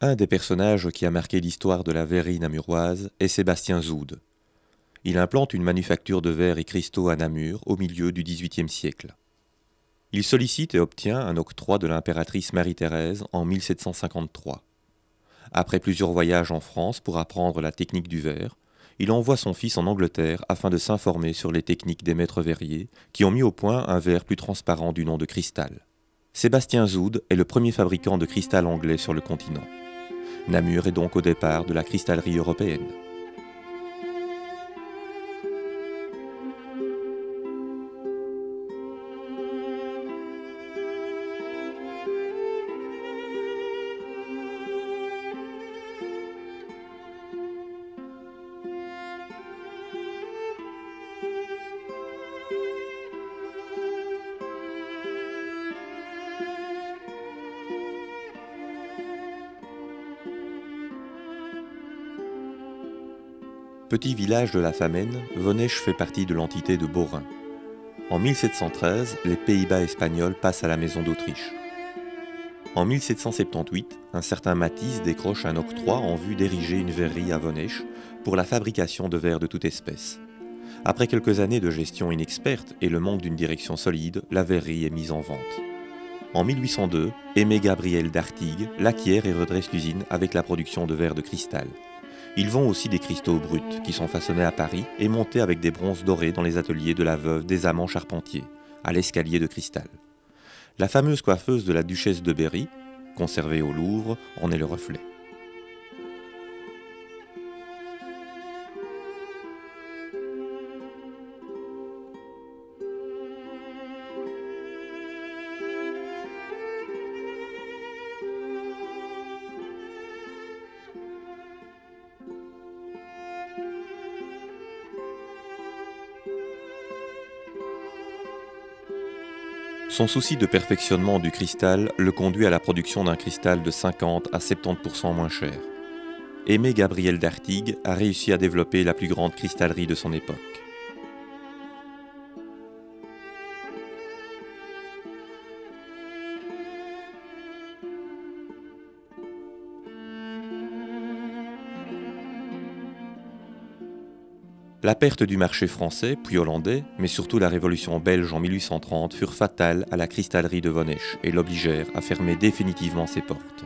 Un des personnages qui a marqué l'histoire de la verrerie namuroise est Sébastien Zoude. Il implante une manufacture de verre et cristaux à Namur au milieu du XVIIIe siècle. Il sollicite et obtient un octroi de l'impératrice Marie-Thérèse en 1753. Après plusieurs voyages en France pour apprendre la technique du verre, il envoie son fils en Angleterre afin de s'informer sur les techniques des maîtres verriers qui ont mis au point un verre plus transparent du nom de cristal. Sébastien Zoude est le premier fabricant de cristal anglais sur le continent. Namur est donc au départ de la cristallerie européenne. Petit village de la Famenne, Vonêche fait partie de l'entité de Beaurain. En 1713, les Pays-Bas espagnols passent à la maison d'Autriche. En 1778, un certain Matisse décroche un octroi en vue d'ériger une verrerie à Vonêche pour la fabrication de verre de toute espèce. Après quelques années de gestion inexperte et le manque d'une direction solide, la verrerie est mise en vente. En 1802, Aimé Gabriel d'Artigues l'acquiert et redresse l'usine avec la production de verre de cristal. Ils vendent aussi des cristaux bruts qui sont façonnés à Paris et montés avec des bronzes dorés dans les ateliers de la veuve des amants Charpentier, à l'escalier de cristal. La fameuse coiffeuse de la duchesse de Berry, conservée au Louvre, en est le reflet. Son souci de perfectionnement du cristal le conduit à la production d'un cristal de 50 à 70% moins cher. Aimé Gabriel d'Artigues a réussi à développer la plus grande cristallerie de son époque. La perte du marché français, puis hollandais, mais surtout la révolution belge en 1830 furent fatales à la cristallerie de Vonêche et l'obligèrent à fermer définitivement ses portes.